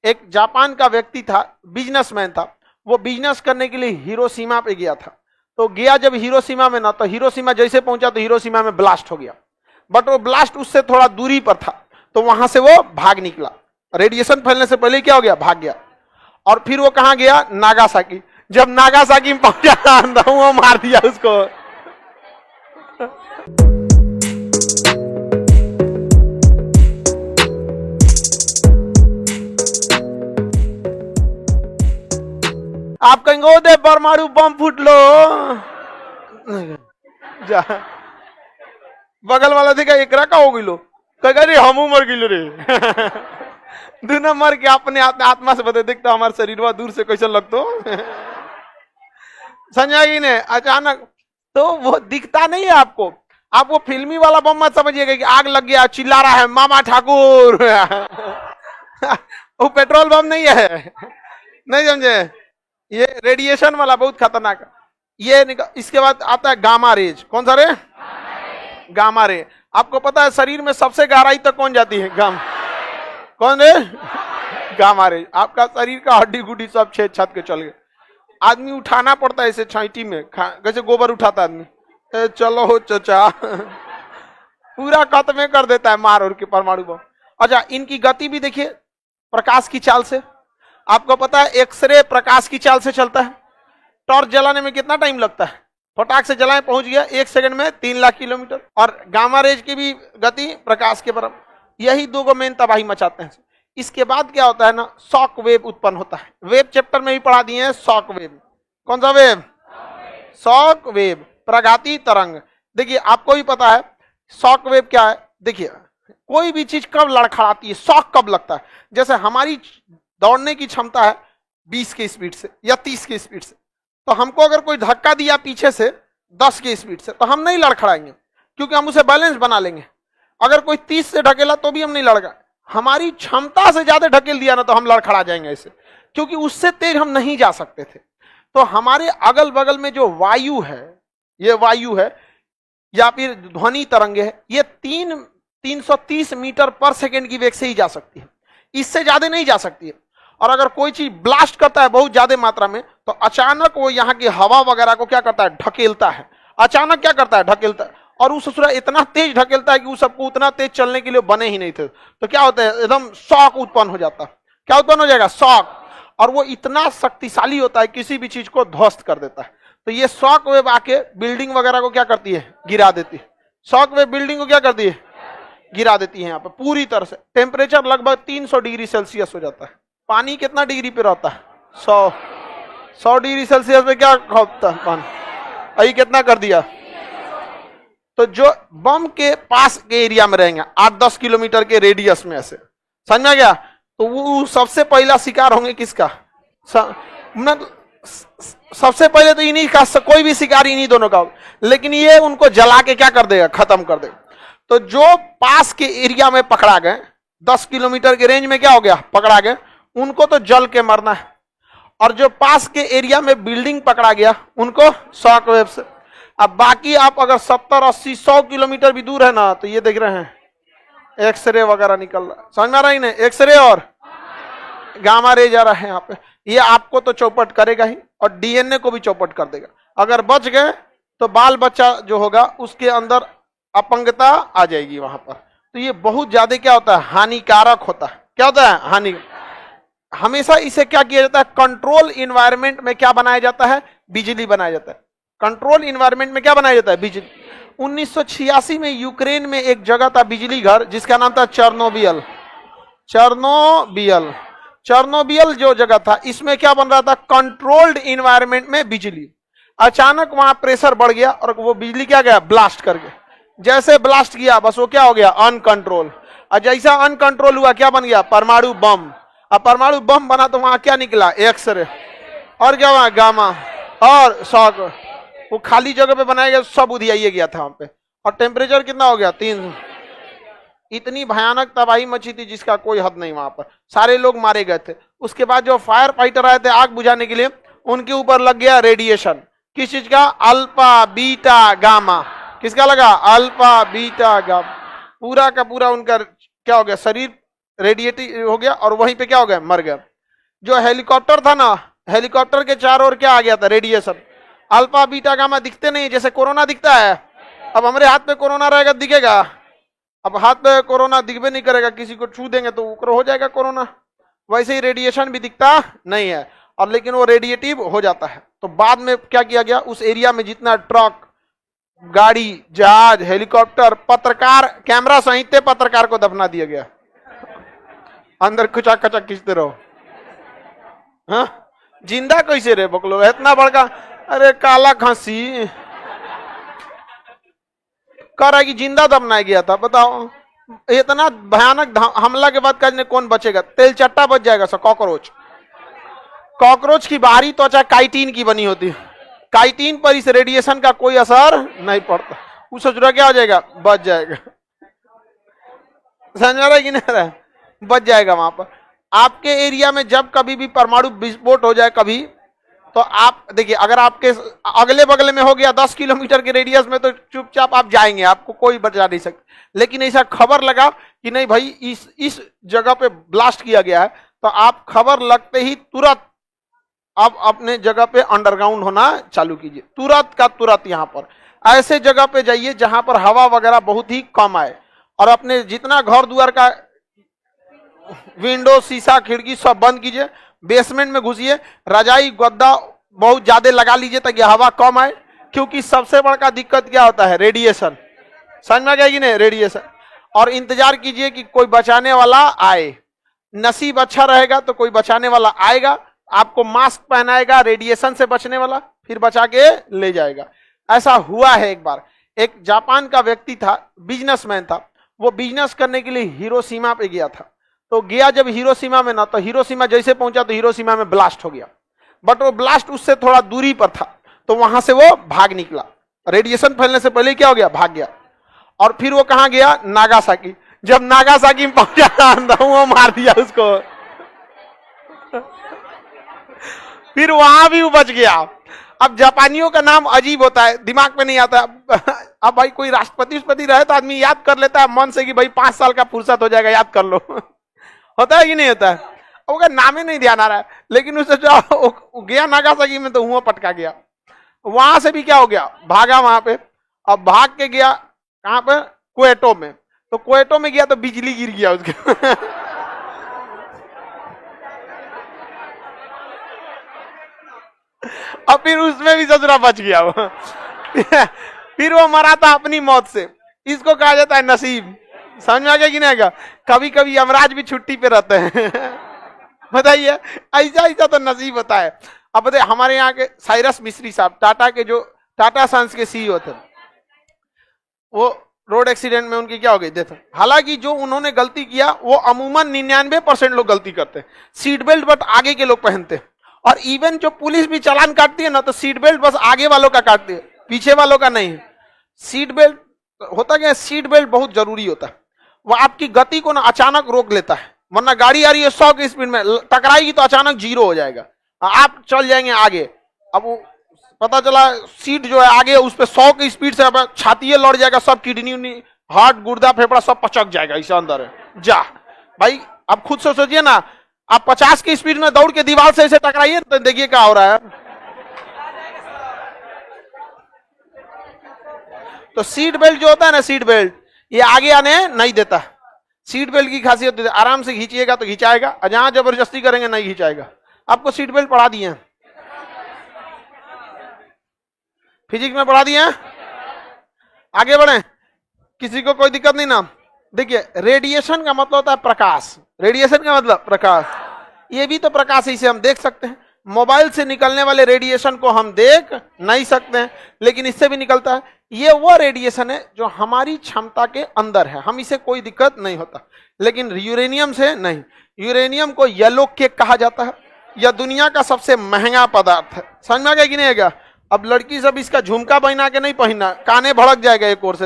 एक जापान का व्यक्ति था, बिजनेसमैन था, वो बिजनेस करने के लिए हिरोशिमा पे गया था। तो गया जब हिरोशिमा में ना, तो हिरोशिमा जैसे पहुंचा तो हिरोशिमा में ब्लास्ट हो गया, बट वो ब्लास्ट उससे थोड़ा दूरी पर था, तो वहां से वो भाग निकला। रेडिएशन फैलने से पहले क्या हो गया, भाग गया। और फिर वो कहां गया, नागासाकी। जब नागासाकी में पहुंचा तो वो मार दिया उसको। आप कहेंगे ओ दे परमाणु बम फूट लो, जा बगल वाला देखा एकरा का हो गई लो, कहेगा रे हमू मर गिलो रे। दोनों मर के अपने आत्मा से बता, देखता हमारे शरीर वा दूर से कैसे लगतो। समझा कि नहीं, अचानक तो वो दिखता नहीं है आपको। आप वो फिल्मी वाला बम मत समझिएगा कि आग लग गया चिल्ला रहा है मामा ठाकुर। वो पेट्रोल बम नहीं है, नहीं समझे, ये रेडिएशन वाला बहुत खतरनाक है। ये इसके बाद आता है गामा रेज। कौन सा रे, गामा रे। आपको पता है शरीर में सबसे गहराई तक कौन जाती है, कौन रे, गामा रे। आपका शरीर का हड्डी गुड्डी सब छेद छत के चल गए। आदमी उठाना पड़ता है इसे छाइटी में, कैसे गोबर उठाता आदमी, चलो हो चचा। पूरा खत्म कर देता है मार और के परमाणु बम। अच्छा, इनकी गति भी देखिए प्रकाश की चाल से। आपको पता है एक्सरे प्रकाश की चाल से चलता है। टॉर्च जलाने में कितना टाइम लगता है, फटाक से जलाए पहुंच गया 1 सेकंड में 3 लाख किलोमीटर। और गामा रेज की भी गति प्रकाश के बराबर। यही दो मेन तबाही मचाते हैं। इसके बाद क्या होता है ना, शॉक वेव उत्पन्न होता है। वेव चैप्टर में भी पढ़ा दिए हैं शॉक वेव। कौन सा वेव, शॉक वेव, प्रघाती तरंग। देखिए आपको भी पता है शॉक वेव क्या है। देखिए कोई भी चीज कब लड़खड़ाती है, शॉक कब लगता है। जैसे हमारी दौड़ने की क्षमता है 20 की स्पीड से या 30 की स्पीड से, तो हमको अगर कोई धक्का दिया पीछे से 10 की स्पीड से, तो हम नहीं लड़खड़ाएंगे, क्योंकि हम उसे बैलेंस बना लेंगे। अगर कोई 30 से ढकेला तो भी हम नहीं लड़का, हमारी क्षमता से ज्यादा ढकेल दिया ना तो हम लड़खड़ा जाएंगे ऐसे, क्योंकि उससे तेज हम नहीं जा सकते थे। तो हमारे अगल बगल में जो वायु है, ये वायु है या फिर ध्वनि तरंगे है, ये 330 मीटर पर सेकेंड की वेग से ही जा सकती है, इससे ज्यादा नहीं जा सकती है। और अगर कोई चीज ब्लास्ट करता है बहुत ज्यादा मात्रा में, तो अचानक वो यहाँ की हवा वगैरह को क्या करता है, ढकेलता है। अचानक क्या करता है, ढकेलता है। और उस ससुरा इतना तेज ढकेलता है कि उस सबको उतना तेज चलने के लिए बने ही नहीं थे। तो क्या होता है, एकदम शॉक उत्पन्न हो जाता है। क्या उत्पन्न हो जाएगा, शॉक। और वो इतना शक्तिशाली होता है, किसी भी चीज को ध्वस्त कर देता है। तो ये शॉक वेव आके बिल्डिंग वगैरह को क्या करती है, गिरा देती है। शॉक वेव बिल्डिंग को क्या करती है, गिरा देती है। यहाँ पे पूरी तरह से टेम्परेचर लगभग 300 डिग्री सेल्सियस हो जाता है। पानी कितना डिग्री पे रहता है, 100 डिग्री सेल्सियस पे क्या होता है पानी, अभी कितना कर दिया। तो जो बम के पास के एरिया में रहेंगे 8-10 किलोमीटर के रेडियस में, ऐसे समझ में गया, तो वो सबसे पहला शिकार होंगे किसका, सबसे पहले तो इन्हीं का, कोई भी शिकार इन्हीं दोनों का। लेकिन ये उनको जला के क्या कर देगा, खत्म कर देगा। तो जो पास के एरिया में पकड़ा गए, 10 किलोमीटर के रेंज में क्या हो गया, पकड़ा गए, उनको तो जल के मरना है। और जो पास के एरिया में बिल्डिंग पकड़ा गया, उनको शॉक वेव से। अब बाकी आप अगर 70, 80, 100 किलोमीटर भी दूर है ना, तो ये देख रहे हैं एक्सरे वगैरह निकल रहा है, समझ में आ रहा है ना, एक्सरे और गामा रे जा रहा है यहाँ पे। ये आपको तो चौपट करेगा ही, और डीएनए को भी चौपट कर देगा। अगर बच गए तो बाल बच्चा जो होगा उसके अंदर अपंगता आ जाएगी वहां पर। तो ये बहुत ज्यादा क्या होता है, हानिकारक होता है। क्या होता है, हानि। हमेशा इसे क्या किया जाता है, कंट्रोल इन्वायरमेंट में क्या बनाया जाता है, बिजली बनाया जाता है। कंट्रोल इन्वायरमेंट में क्या बनाया जाता है, बिजली। 1986 में यूक्रेन में एक जगह था बिजली घर, जिसका नाम था चेर्नोबिल। चेर्नोबिल जो जगह था, इसमें क्या बन रहा था, कंट्रोल्ड इन्वायरमेंट में बिजली। अचानक वहां प्रेशर बढ़ गया और वो बिजली क्या गया, ब्लास्ट कर गया। जैसे ब्लास्ट किया बस वो क्या हो गया, अनकंट्रोल। और जैसा अनकंट्रोल हुआ क्या बन गया, परमाणु बम। अब परमाणु बम बना तो वहां क्या निकला, एक्सरे, और क्या वहां गामा और शॉक। वो खाली जगह पे बनाया गया, सब उधियाइए गया था वहां पे। और टेम्परेचर कितना हो गया, 3। इतनी भयानक तबाही मची थी जिसका कोई हद नहीं। वहां पर सारे लोग मारे गए थे। उसके बाद जो फायर फाइटर आए थे आग बुझाने के लिए, उनके ऊपर लग गया रेडिएशन। किस चीज का, अल्फा बीटा गामा। किसका लगा, अल्फा बीटा गामा। पूरा का पूरा उनका क्या हो गया, शरीर रेडिएटिव हो गया और वहीं पे क्या हो गया, मर गया। जो हेलीकॉप्टर था ना, हेलीकॉप्टर के चारों ओर क्या आ गया था, रेडिएशन। अल्फा बीटा गामा दिखते नहीं, जैसे कोरोना दिखता है। अब हमारे हाथ पे कोरोना रहेगा, दिखेगा? अब हाथ पे कोरोना दिखबे नहीं करेगा, किसी को छू देंगे तो ऊपर हो जाएगा कोरोना। वैसे ही रेडिएशन भी दिखता नहीं है, और लेकिन वो रेडिएटिव हो जाता है। तो बाद में क्या किया गया, उस एरिया में जितना ट्रक, गाड़ी, जहाज, हेलीकॉप्टर, पत्रकार, कैमरा सहित पत्रकार को दफना दिया गया। अंदर खचा खचा खींचते रहो। हाँ, जिंदा कैसे रे बकलो, इतना बड़का, अरे काला खांसी कह रहा है कि जिंदा दफनाया गया था। बताओ, इतना भयानक हमला के बाद कहने कौन बचेगा? तेल चट्टा बच जाएगा सब। कॉकरोच, कॉकरोच की बाहरी त्वचा काइटिन की बनी होती है, काइटिन पर इस रेडिएशन का कोई असर नहीं पड़ता। वो सोच रहा क्या हो जाएगा, बच जाएगा। समझ रहा है कि नहीं रहा, बच जाएगा। वहां पर आपके एरिया में जब कभी भी परमाणु विस्फोट हो जाए कभी, तो आप देखिए, अगर आपके अगले बगले में हो गया 10 किलोमीटर के रेडियस में, तो चुपचाप आप जाएंगे, आपको कोई बचा नहीं सकता। लेकिन ऐसा खबर लगा कि नहीं भाई इस जगह पे ब्लास्ट किया गया है, तो आप खबर लगते ही तुरंत आप अपने जगह पे अंडरग्राउंड होना चालू कीजिए, तुरंत का तुरंत। यहां पर ऐसे जगह पे जाइए जहां पर हवा वगैरह बहुत ही कम आए, और अपने जितना घर द्वार का विंडो, शीशा, खिड़की सब बंद कीजिए। बेसमेंट में घुसिए, रजाई गद्दा बहुत ज्यादा लगा लीजिए ताकि हवा कम आए, क्योंकि सबसे बड़ा दिक्कत क्या होता है, रेडिएशन। समझ में आ गया कि नहीं, रेडिएशन। और इंतजार कीजिए कि कोई बचाने वाला आए, नसीब अच्छा रहेगा तो कोई बचाने वाला आएगा, आपको मास्क पहनाएगा रेडिएशन से बचने वाला, फिर बचा के ले जाएगा। ऐसा हुआ है एक बार, एक जापान का व्यक्ति था, बिजनेसमैन था, वो बिजनेस करने के लिए हिरोशिमा पे गया था। तो गया जब हिरोशिमा में ना, तो हिरोशिमा जैसे पहुंचा तो हिरोशिमा में ब्लास्ट हो गया, बट वो ब्लास्ट उससे थोड़ा दूरी पर था, तो वहां से वो भाग निकला। रेडिएशन फैलने से पहले क्या हो गया, भाग गया। और फिर वो कहां गया, नागासाकी। जब नागासाकी में पहुंचा, वो मार दिया उसको। फिर वहां भी वो बच गया। अब जापानियों का नाम अजीब होता है, दिमाग में नहीं आता। अब भाई कोई राष्ट्रपति रहे तो आदमी याद कर लेता है मन से कि भाई 5 साल का फुर्सत हो जाएगा, याद कर लो। होता है कि नहीं होता है? उसका नाम ही नहीं ध्यान आ रहा है, लेकिन उससे जो गया नागासाकी में, तो हुआ पटका गया। वहां से भी क्या हो गया, भागा वहां पे। अब भाग के गया कहां पे, क्वेटो में। तो क्वेटो में गया तो बिजली गिर गया उसके। और फिर उसमें भी ससुरा बच गया वो। फिर वो मरा था अपनी मौत से। इसको कहा जाता है नसीब। समझ में आ गया कि नहीं आएगा? कभी कभी यमराज भी छुट्टी पे रहते हैं। बताइए, ऐसा ऐसा तो नसीब होता है। अब बताइए, हमारे यहाँ के साइरस मिस्त्री साहब, टाटा के जो टाटा सन्स के सीईओ थे, वो रोड एक्सीडेंट में उनकी क्या हो गई, डेथ। हालांकि जो उन्होंने गलती किया वो अमूमन 99% लोग गलती करते हैं। सीट बेल्ट बट आगे के लोग पहनते हैं, और इवन जो पुलिस भी चालान काटती है ना, तो सीट बेल्ट बस आगे वालों का काटती है, पीछे वालों का नहीं है। सीट बेल्ट होता क्या है, सीट बेल्ट बहुत जरूरी होता है। वो आपकी गति को ना अचानक रोक लेता है, वरना गाड़ी आ रही है 100 की स्पीड में, टकराएगी तो अचानक 0 हो जाएगा, आप चल जाएंगे आगे। अब वो पता चला सीट जो है आगे, उस पर 100 की स्पीड से छाती लड़ जाएगा, सब किडनी, हार्ट, गुर्दा, फेफड़ा सब पचक जाएगा, इसे अंदर है जा। भाई आप खुद से सोचिए ना, आप 50 की स्पीड में दौड़ के दीवार से ऐसे टकराइए तो देखिए क्या हो रहा है। तो सीट बेल्ट जो होता है ना, सीट बेल्ट ये आगे आने नहीं देता। सीट बेल्ट की खासियत आराम से खींचिएगा तो खिंचाएगा, और जहां जबरदस्ती करेंगे नहीं खिंचाएगा। आपको सीट बेल्ट पढ़ा दिए हैं, फिजिक्स में पढ़ा दिए हैं। आगे बढ़े, किसी को कोई दिक्कत नहीं ना। देखिए, रेडिएशन का मतलब होता है प्रकाश। रेडिएशन का मतलब प्रकाश, ये भी तो प्रकाश है, इसे हम देख सकते हैं। मोबाइल से निकलने वाले रेडिएशन को हम देख नहीं सकते हैं, लेकिन इससे भी निकलता है। ये वो रेडिएशन है जो हमारी क्षमता के अंदर है, हम इसे कोई दिक्कत नहीं होता। लेकिन यूरेनियम से नहीं। यूरेनियम को येलो केक कहा जाता है, यह दुनिया का सबसे महंगा पदार्थ है। समझ में आ गया कि नहीं आएगा? अब लड़की सब इसका झुमका पहना के नहीं पहनना, काने भड़क जाएगा एक ओर से।